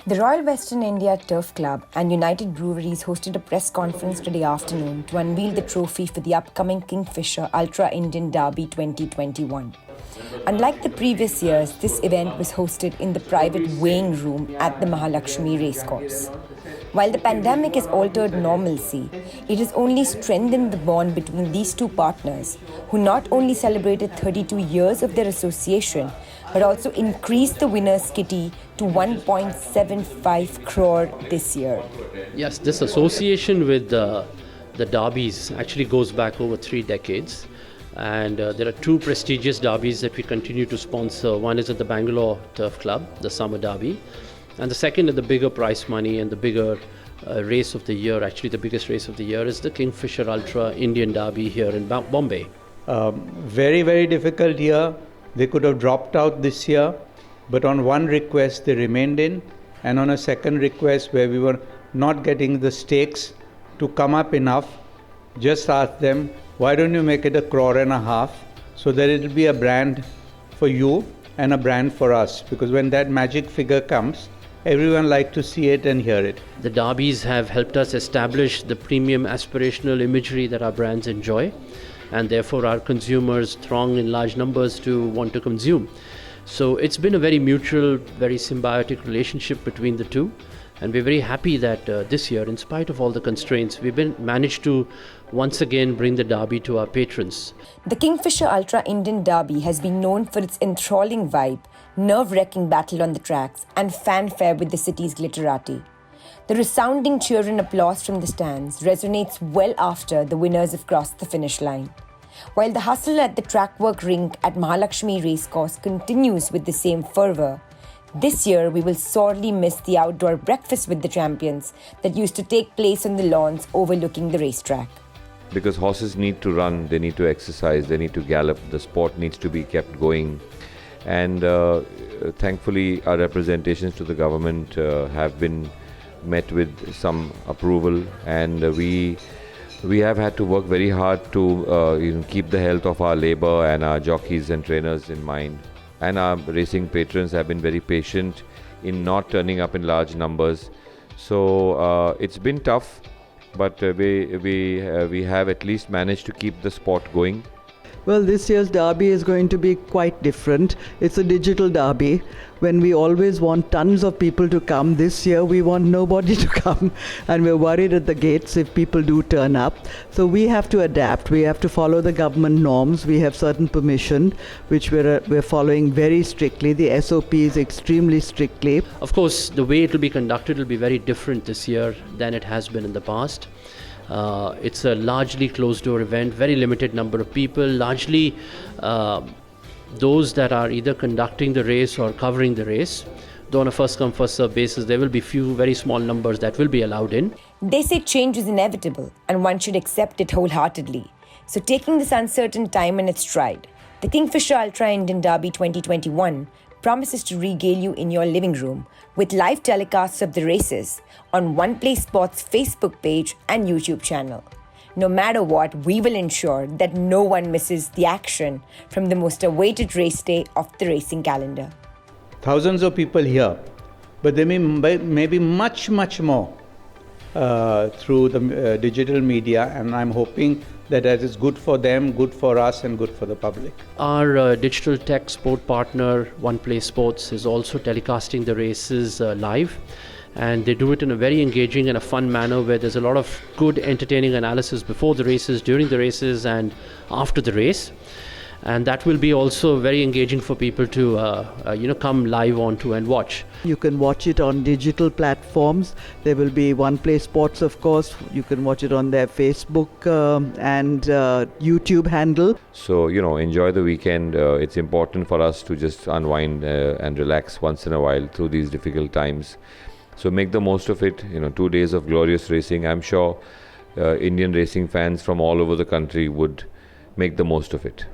The Royal Western India Turf Club and United Breweries hosted a press conference today afternoon to unveil the trophy for the upcoming Kingfisher Ultra Indian Derby 2021. Unlike the previous years, this event was hosted in the private weighing room at the Mahalakshmi Racecourse. While the pandemic has altered normalcy, it has only strengthened the bond between these two partners, who not only celebrated 32 years of their association, but also increased the winner's kitty to 1.75 crore this year. Yes, this association with the derbies actually goes back over 3 decades. And there are 2 prestigious derbies that we continue to sponsor. One is at the Bangalore Turf Club, the Summer Derby. And the second, and the bigger prize money and the bigger race of the year, actually the biggest race of the year, is the Kingfisher Ultra Indian Derby here in Bombay. Very, very difficult year. They could have dropped out this year, but on one request they remained in, and on a second request where we were not getting the stakes to come up enough, just asked them, why don't you make it 1.5 crore so that it will be a brand for you and a brand for us, because when that magic figure comes, everyone likes to see it and hear it. The derbies have helped us establish the premium aspirational imagery that our brands enjoy, and therefore our consumers throng in large numbers to want to consume. So it's been a very mutual, very symbiotic relationship between the two, and we're very happy that this year, in spite of all the constraints, we've managed to once again bring the derby to our patrons. The Kingfisher Ultra Indian Derby has been known for its enthralling vibe, nerve-wracking battle on the tracks, and fanfare with the city's glitterati. The resounding cheer and applause from the stands resonates well after the winners have crossed the finish line. While the hustle at the trackwork rink at Mahalakshmi Racecourse continues with the same fervour, this year we will sorely miss the outdoor breakfast with the champions that used to take place on the lawns overlooking the racetrack. Because horses need to run, they need to exercise, they need to gallop, the sport needs to be kept going. And thankfully our representations to the government have been met with some approval, and we have had to work very hard to keep the health of our labour and our jockeys and trainers in mind. And our racing patrons have been very patient in not turning up in large numbers. So it's been tough, but we have at least managed to keep the sport going. Well, this year's derby is going to be quite different. It's a digital derby. When we always want tons of people to come, this year we want nobody to come, and we're worried at the gates if people do turn up. So we have to adapt. We have to follow the government norms. We have certain permission, which we're following very strictly. The SOP is extremely strictly. Of course, the way it will be conducted will be very different this year than it has been in the past. It's a largely closed-door event, very limited number of people, largely those that are either conducting the race or covering the race. Though on a first-come, first-served basis, there will be few very small numbers that will be allowed in. They say change is inevitable and one should accept it wholeheartedly. So taking this uncertain time in its stride, the Kingfisher Ultra Indian Derby 2021 promises to regale you in your living room with live telecasts of the races on OnePlay Sports' Facebook page and YouTube channel. No matter what, we will ensure that no one misses the action from the most awaited race day of the racing calendar. Thousands of people here, but there may be much, much more through the digital media, and I'm hoping that is good for them, good for us, and good for the public. Our digital tech sport partner, OnePlay Sports, is also telecasting the races live. And they do it in a very engaging and a fun manner where there's a lot of good entertaining analysis before the races, during the races, and after the race. And that will be also very engaging for people to come live onto and watch. You can watch it on digital platforms. There will be OnePlay Sports, of course. You can watch it on their Facebook and YouTube handle. So, enjoy the weekend. It's important for us to just unwind and relax once in a while through these difficult times. So make the most of it. 2 days of glorious racing. I'm sure Indian racing fans from all over the country would make the most of it.